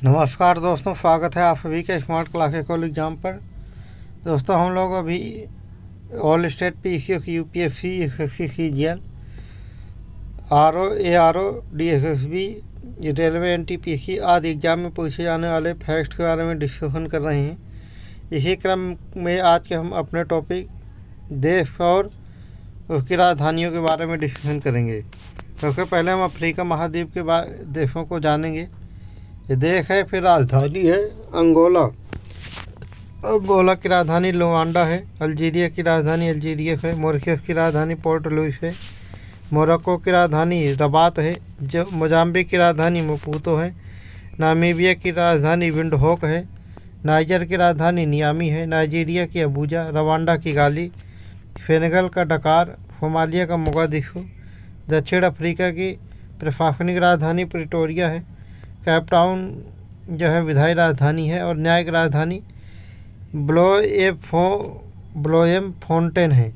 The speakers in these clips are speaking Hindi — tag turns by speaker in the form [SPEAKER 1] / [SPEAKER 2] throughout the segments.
[SPEAKER 1] नमस्कार दोस्तों, स्वागत है आप सभी के स्मार्ट क्लास कॉल एग्ज़ाम पर। दोस्तों, हम लोग अभी all state PCS UPSC SSC CGL RO ARO DSSB railway NTPC आदि एग्ज़ाम में पूछे जाने वाले फैक्ट के बारे में डिस्कशन कर रहे हैं। इसी क्रम में आज के हम अपने टॉपिक देश और उसकी राजधानियों के बारे में डिस्कशन करेंगे। सबसे पहले हम अफ्रीका महाद्वीप के देशों को जानेंगे। ये देश है, फिर राजधानी है अंगोला। अंगोला की राजधानी लुआंडा है। अल्जीरिया की राजधानी अल्जीरियस है। मॉरिशस की राजधानी पोर्ट लुइस है। मोरक्को की राजधानी रबात है। जो मोजाम्बिक की राजधानी मपूतो है। नामीबिया की राजधानी विंडहोक है। नाइजर की राजधानी नियामी है। नाइजीरिया की अबूजा। रवांडा की गाली। सेनेगल का डकार। सोमालिया का मोगादिशु। दक्षिण अफ्रीका की प्रशासनिक राजधानी प्रिटोरिया है। केप टाउन जो है विधायी राजधानी है और न्यायिक राजधानी ब्लोएम फोंटेन है।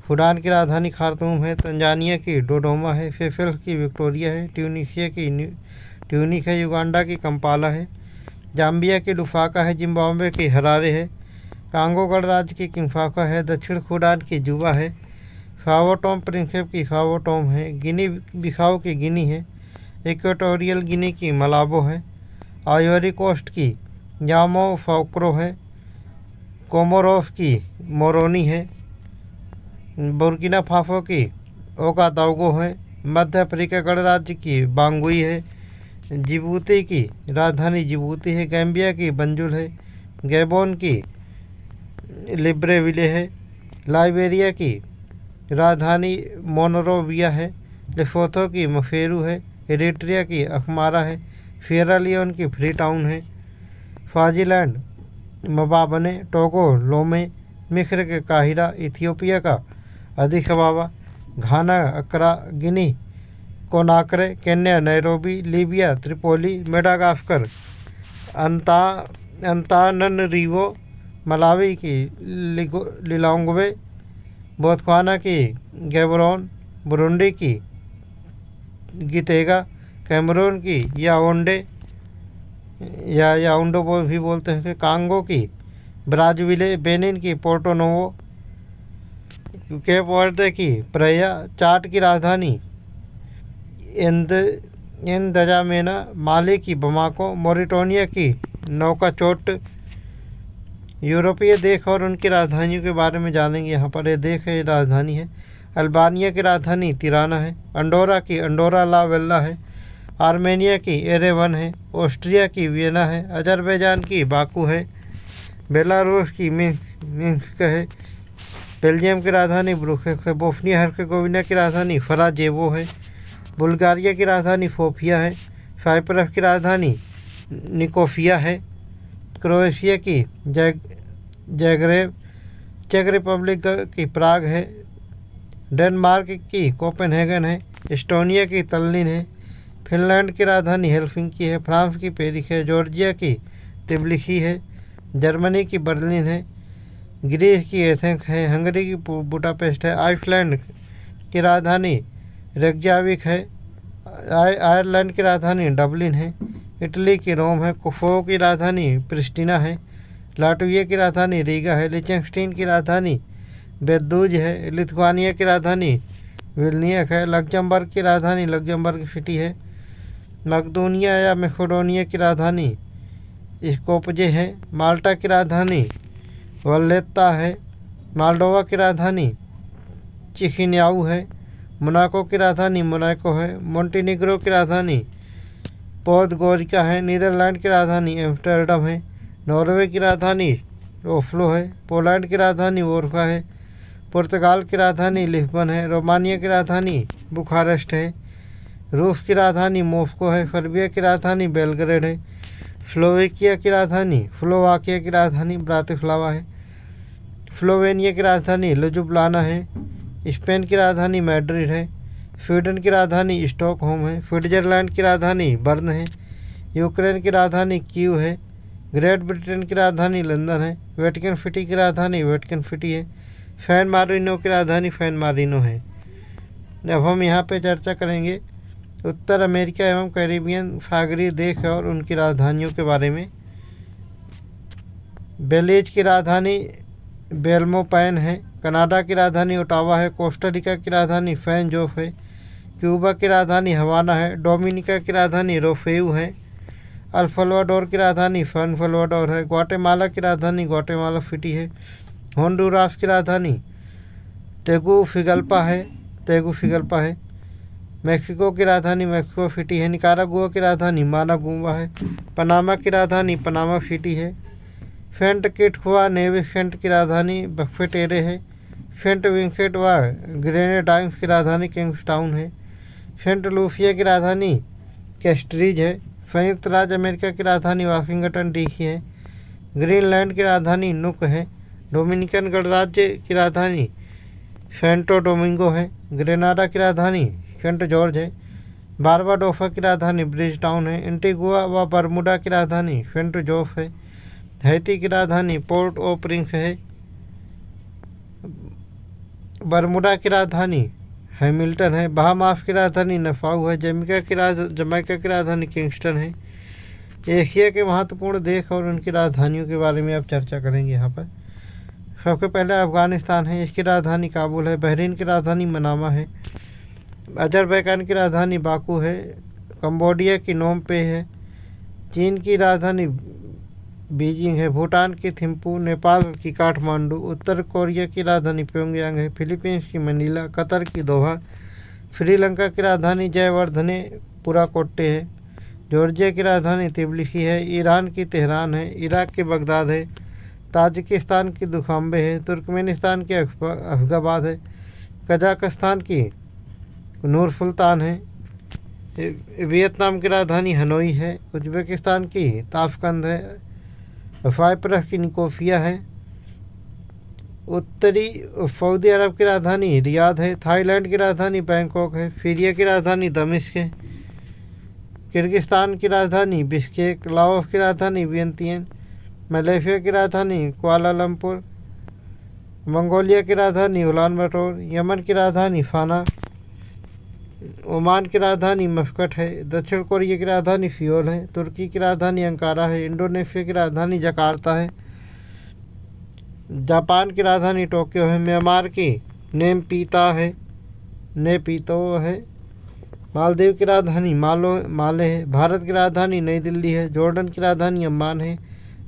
[SPEAKER 1] सूडान की राजधानी खार्तूम है। तंजानिया की डोडोमा है। सेशेल्स की विक्टोरिया है। ट्यूनीशिया की ट्यूनिक है। युगांडा की कंपाला है। जाम्बिया की लुसाका है। जिम्बाब्वे की हरारे है। कांगो गणराज्य की किंशासा है। दक्षिण सूडान की जुबा है। साओ टोम प्रिंसेप की साओ टोम है। गिनी बिसाऊ की गिनी है। इक्वेटोरियल गिनी की मलाबो है। आइवरी कोस्ट की यामोसोक्रो है। कोमोरोस की मोरोनी है। बुर्किना फासो की ओगादाउगो है। मध्य अफ्रीका गणराज्य की बांगुई है। जिबूती की राजधानी जिबूती है। गैम्बिया की बंजुल है। गैबोन की लिब्रेविले है। लाइबेरिया की राजधानी मोनरोविया है। लेसोथो की मफेरू है। एरिट्रिया की अखमारा है। सियरा लियोन की फ्री टाउन है। Swaziland Mbabane. Togo Lome. मिस्र के काहिरा। इथियोपिया का Addis Ababa. Ghana Accra. Guinea Conakry. Kenya Nairobi. Libya Tripoli. Madagascar Antananarivo. Malawi की लिलोंग्वे। बोत्सवाना की गैबरोन। बुरुंडी की गितेगा। कैमरून की याओंडे या याउंडो भी बोलते हैं। कांगो की ब्राज़विले। बेनिन की पोर्टो नोवो। केप वर्दे की प्रेया। चाड की राजधानी एनदजामेना। माली की बमाको। मोरिटानिया की नौकाचोट। यूरोपीय देश और उनकी राजधानियों के बारे में जानेंगे। यहाँ पर ये देश है, राजधानी है। अल्बानिया की राजधानी तिराना है। अंडोरा की अंडोरा ला वेल्ला है। आर्मेनिया की एरेवन है। ऑस्ट्रिया की वियना है। अजरबैजान की बाकू है। बेलारूस की मिन्स्क है। बेल्जियम की राजधानी ब्रुसेल्स है। बोस्निया हर्जेगोविना की राजधानी सराजेवो है। बुल्गारिया की राजधानी सोफिया है। साइप्रस की राजधानी निकोसिया है। क्रोएशिया की जैग्रेब। चेक रिपब्लिक की प्राग है। डेनमार्क की कोपेनहेगन है। एस्टोनिया की तल्लिन है। फिनलैंड की राजधानी हेलसिंकी है। फ्रांस की पेरिस है। जॉर्जिया की तिब्लिसी है। जर्मनी की बर्लिन है। ग्रीस की एथेंस है। हंगरी की बुडापेस्ट है। आइसलैंड की राजधानी रेकजाविक है। आयरलैंड की राजधानी डबलिन है। इटली की रोम है। कोसोवो की राजधानी प्रिस्टिना है। लाटविया की राजधानी रीगा है। लिechtenstein की राजधानी बेदूज है। लिथुआनिया की राजधानी विल्नियस है। लग्जमबर्ग की राजधानी लग्जमबर्ग सिटी है। मकदूनिया या मैसेडोनिया की राजधानी स्कोपजे है। माल्टा की राजधानी वल्लेत्ता है। माल्डोवा की राजधानी चिसिनाउ है। मोनाको की राजधानी मोनाको है। मोंटेनिग्रो की राजधानी पोदगोरिका है। नीदरलैंड की राजधानी एम्स्टर्डम है। नॉर्वे की राजधानी ओस्लो है। पोलैंड की राजधानी वोर्फा है। पुर्तगाल की राजधानी लिस्बन है। रोमानिया की राजधानी बुखारेस्ट है। रूस की राजधानी मॉस्को है। सर्बिया की राजधानी बेलग्रेड है। स्लोवाकिया की राजधानी ब्रातिस्लावा है। स्लोवेनिया की राजधानी लुजुब्लाना है। स्पेन की राजधानी मैड्रिड है। स्वीडन की राजधानी स्टॉकहोम है। स्विट्जरलैंड की राजधानी बर्न है। यूक्रेन की राजधानी कीव है। ग्रेट ब्रिटेन की राजधानी लंदन है। वेटिकन सिटी की राजधानी वेटिकन सिटी है। सैन मारिनो की राजधानी सैन मारिनो है। अब हम यहाँ पे चर्चा करेंगे उत्तर अमेरिका एवं कैरिबियन सागरीय देश और उनकी राजधानियों के बारे में। बेलीज की राजधानी बेल्मोपैन है। कनाडा की राजधानी ओटावा है। कोस्टारिका की राजधानी सैन जोस है। क्यूबा की राजधानी हवाना है। डोमिनिका की राजधानी रोफेऊ है। अल सल्वाडोर की राजधानी सान सल्वाडोर है। ग्वाटेमाला की राजधानी ग्वाटेमाला सिटी है। होंडुरास की राजधानी तेगुसिगल्पा है। मैक्सिको की राजधानी मैक्सिको सिटी है। निकारागुआ की राजधानी मानागुआ है। पनामा की राजधानी पनामा सिटी है। सेंट किट्स व नेविस सेंट की राजधानी बक्सेटेरे है। सेंट विंसेंट व ग्रेनेडाइन्स की राजधानी किंग्सटाउन है। सेंट लूसिया की राजधानी कैस्ट्रीज है। संयुक्त राज्य अमेरिका की राजधानी वाशिंगटन डीसी है। ग्रीनलैंड की राजधानी नुक है। डोमिनिकन गणराज्य की राजधानी सेंटो डोमिंगो है। ग्रेनाडा की राजधानी सेंट जॉर्ज है। बारबाडोसा की राजधानी ब्रिजटाउन है। एंटीगुआ व बरमुडा की राजधानी सेंट जोस है। हैती की राजधानी पोर्ट ओ प्रिंस है। बरमुडा की राजधानी हैमिल्टन है। बहामास की राजधानी नसाउ है। जमैका की राजधानी किंगस्टन है। एशिया के महत्वपूर्ण देश और उनकी राजधानियों के बारे में अब चर्चा करेंगे। यहाँ पर सबसे पहले अफगानिस्तान है। इसकी राजधानी काबुल है। बहरीन की राजधानी मनामा है। अजरबैजान की राजधानी बाकू है। कंबोडिया की नोम पे है। चीन की राजधानी बीजिंग है। भूटान की थिम्पू। नेपाल की काठमांडू। उत्तर कोरिया की राजधानी प्योंगयांग है। फिलीपींस की मनीला। कतर की दोहा। श्रीलंका की राजधानी जयवर्धने पुराकोट्टे है। जॉर्जिया की राजधानी तिब्लिसी है। ईरान की तेहरान है। इराक की बगदाद है। ताजिकिस्तान की दुखाम्बे है। तुर्कमेनिस्तान की अफगाबाद है। कजाकिस्तान की नूर सुल्तान है। वियतनाम की राजधानी हनोई है। उज्बेकिस्तान की ताशकंद है। साइप्रस की निकोसिया है। उत्तरी सऊदी अरब की राजधानी रियाद है। थाईलैंड की राजधानी बैंकॉक है। सीरिया की राजधानी दमिश्क है। किर्गिस्तान की राजधानी बिश्केक। लाओस की राजधानी वियंतियन। मलेशिया की राजधानी कुआलालंपुर। मंगोलिया की राजधानी उलानबाटर। यमन की राजधानी साना। ओमान की राजधानी मस्कट है। दक्षिण कोरिया की राजधानी सियोल है। तुर्की की राजधानी अंकारा है। इंडोनेशिया की राजधानी जकार्ता है। जापान की राजधानी टोक्यो है। म्यांमार की नेपितो है। मालदीव की राजधानी माले है। भारत की राजधानी नई दिल्ली है। जॉर्डन की राजधानी अम्मान है।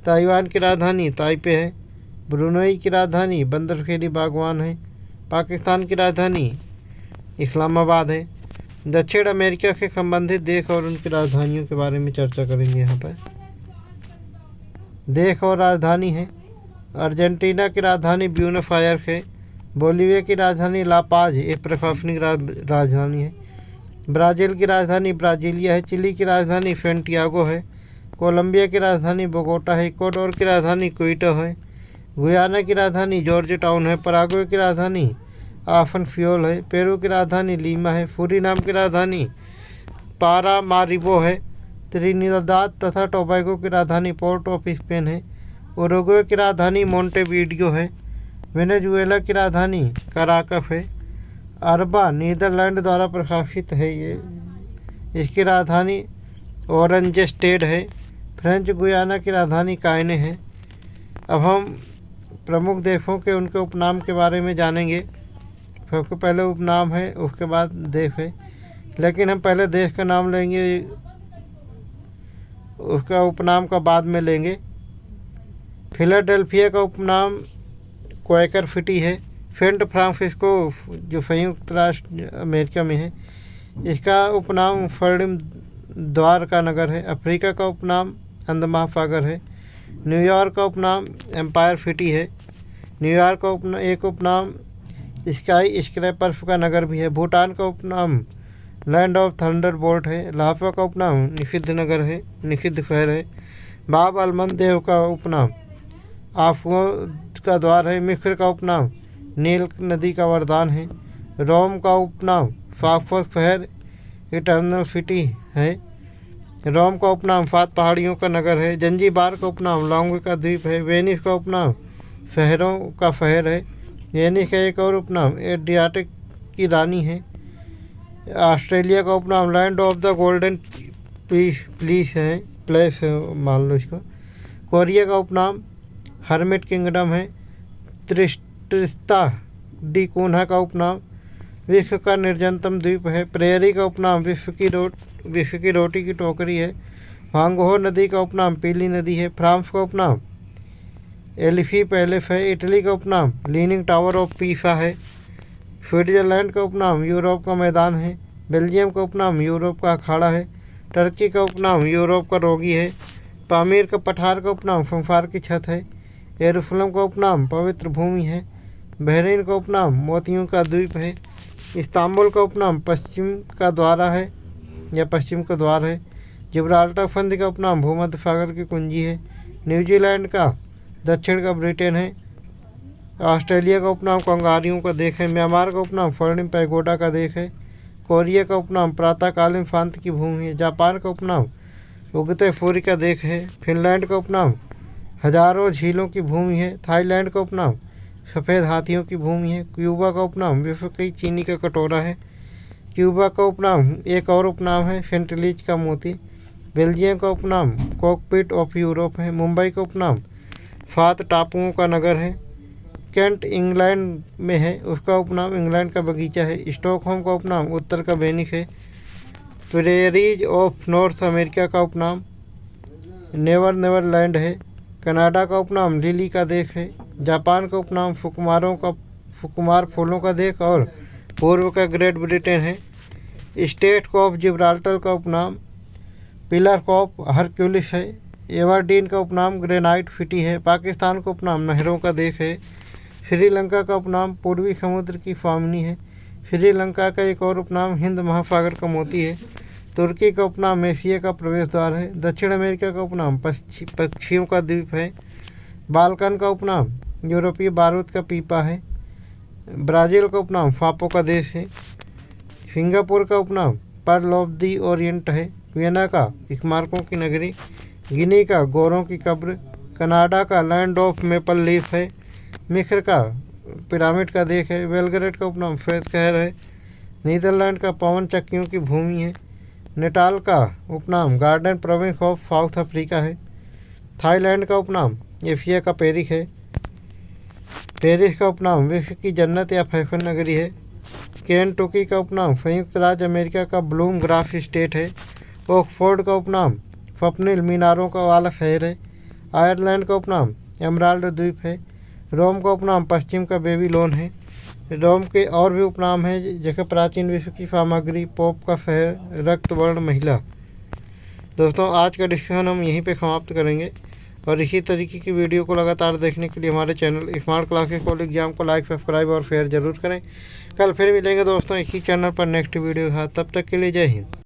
[SPEAKER 1] ताइवान की राजधानी ताइपे है। ब्रुनई की राजधानी बंदरखेड़ी बागवान है। पाकिस्तान की राजधानी इस्लामाबाद है। दक्षिण अमेरिका से संबंधित देश और उनकी राजधानियों के बारे में चर्चा करेंगे। यहाँ पर देश और राजधानी है। अर्जेंटीना की राजधानी ब्यूनस आयर्स है। बोलीविया की राजधानी ला पाज एक प्रशासनिक राजधानी है। ब्राज़ील की राजधानी ब्राज़ीलिया है। चिली की राजधानी सेंटियागो है। कोलंबिया की राजधानी बोगोटा है। इक्वाडोर की राजधानी क्विटो है। गुयाना की राजधानी जॉर्ज टाउन है। पराग्वे की राजधानी आफनफ्योल है। पेरू की राजधानी लीमा है। सूरीनाम की राजधानी पारामारिबो है। त्रिनिदाद तथा टोबैगो की राजधानी पोर्ट ऑफ स्पेन है। उरुग्वे की राजधानी मोंटेवीडियो है। वेनेजुएला की राजधानी कराकस है। अरबा नीदरलैंड द्वारा प्रशासित है। इसकी राजधानी ओरेंजेस्टेड है। फ्रेंच गुयाना की राजधानी कायने है। अब हम प्रमुख देशों के उनके उपनाम के बारे में जानेंगे। सबसे पहले उपनाम है, उसके बाद देश है, लेकिन हम पहले देश का नाम लेंगे, उसका उपनाम का बाद में लेंगे। फिलाडेल्फिया का उपनाम क्वेकर सिटी है। सेंट फ्रांसिस्को जो संयुक्त राष्ट्र अमेरिका में है, इसका उपनाम स्वर्णिम द्वार का नगर है। अफ्रीका का उपनाम हिंद महासागर है। न्यूयॉर्क का उपनाम एम्पायर सिटी है। न्यूयॉर्क का एक उपनाम स्काई स्क्रैपर्स का नगर भी है। भूटान का उपनाम लैंड ऑफ थंडरबोल्ट है। लाहौर का उपनाम निषिद्ध नगर है, निषिद्ध शहर है। बाब अलमंदेव का उपनाम आफुओं का द्वार है। मिस्र का उपनाम नील नदी का वरदान है। रोम का उपनाम साफोस शहर इटर्नल सिटी है। रोम का उपनाम 7 पहाड़ियों का नगर है। जंजीबार का उपनाम लौंग का द्वीप है। वेनिस का उपनाम शहरों का शहर है। वेनिस का एक और उपनाम एड्रियाटिक की रानी है। ऑस्ट्रेलिया का उपनाम land of the golden please है, प्लेस मान लो इसको। कोरिया का उपनाम हर्मिट किंगडम है। त्रिस्ता डी कोन्हा का उपनाम विश्व का निर्जनतम द्वीप है। प्रेयरी का उपनाम विश्व की रोटी की टोकरी है। हांगहो नदी का उपनाम पीली नदी है। फ्रांस का उपनाम एलिफी पैलेस है। इटली का उपनाम लीनिंग टावर ऑफ पीसा है। स्विट्जरलैंड का उपनाम यूरोप का मैदान है। बेल्जियम का उपनाम यूरोप का अखाड़ा है। टर्की का उपनाम यूरोप का रोगी है। पामीर का पठार का उपनाम संसार की छत है। यरूशलेम का उपनाम पवित्र भूमि है। बहरीन का उपनाम मोतियों का द्वीप है। इस्तांबुल का उपनाम पश्चिम का द्वार है। जिब्राल्टर संधि का उपनाम भूमध्य सागर की कुंजी है। न्यूजीलैंड का दक्षिण का ब्रिटेन है। ऑस्ट्रेलिया का उपनाम कंगारियों का देश है। म्यांमार का उपनाम स्वर्णिम पैगोडा का देश है। कोरिया का उपनाम प्रातःकालीन शांति की भूमि है। जापान का उपनाम उगते सूर्य का देश है। फिनलैंड का उपनाम हजारों झीलों की भूमि है। थाईलैंड का उपनाम सफ़ेद हाथियों की भूमि है। क्यूबा का उपनाम विश्व की चीनी का कटोरा है। क्यूबा का उपनाम एक और उपनाम है सेंट लीज का मोती। बेल्जियम का उपनाम कॉकपिट ऑफ यूरोप है। मुंबई का उपनाम 7 टापुओं का नगर है। केंट इंग्लैंड में है, उसका उपनाम इंग्लैंड का बगीचा है। स्टॉकहोम का उपनाम उत्तर का वेनिस है। प्रेरीज ऑफ नॉर्थ अमेरिका का उपनाम नेवर लैंड है। कनाडा का उपनाम लिली का देश है। जापान का उपनाम फुकुमार फूलों का देश और पूर्व का ग्रेट ब्रिटेन है। स्टेट ऑफ जिब्राल्टर का उपनाम पिलर ऑफ हरक्यूलिस है। एवरडीन का उपनाम ग्रेनाइट सिटी है। पाकिस्तान का उपनाम नहरों का देश है। श्रीलंका का उपनाम पूर्वी समुद्र की स्वामिनी है। श्रीलंका का एक और उपनाम हिंद महासागर का मोती है। तुर्की का उपनाम एशिया का प्रवेश द्वार है। दक्षिण अमेरिका का उपनाम पक्षियों का द्वीप है। बाल्कन का उपनाम यूरोपीय बारूद का पीपा है। ब्राज़ील का उपनाम फापो का देश है। सिंगापुर का उपनाम पर्ल ऑफ दी ओरिएंट है। वियना का स्मारकों की नगरी। गिनी का गौरों की कब्र। कनाडा का लैंड ऑफ मेपल लीफ है। मिस्र का पिरामिड का देश है। बेलग्रेड का उपनाम श्वेत शहर है। नीदरलैंड का पवन चक्कियों की भूमि है। नेटाल का उपनाम garden province of south Africa है। थाईलैंड का उपनाम एशिया का पेरिस है। पेरिस का उपनाम विश्व की जन्नत या फैशन नगरी है। केंटुकी का उपनाम संयुक्त राज्य अमेरिका का ब्लूम ग्रास स्टेट है। ऑक्सफोर्ड का उपनाम स्वप्निल मीनारों का वाला शहर है। आयरलैंड का उपनाम एमराल्ड द्वीप है। रोम का उपनाम पश्चिम का बेबीलोन है। रोम के और भी उपनाम हैं जैसे प्राचीन विश्व की सामग्री, पोप का शहर, रक्त वर्ण महिला। दोस्तों आज का डिस्कशन हम यहीं पे समाप्त करेंगे और इसी तरीके की वीडियो को लगातार देखने के लिए हमारे channel smart classes college exam को लाइक, सब्सक्राइब और शेयर जरूर करें। कल फिर मिलेंगे दोस्तों इसी चैनल पर नेक्स्ट वीडियो है। तब तक के लिए जय हिंद।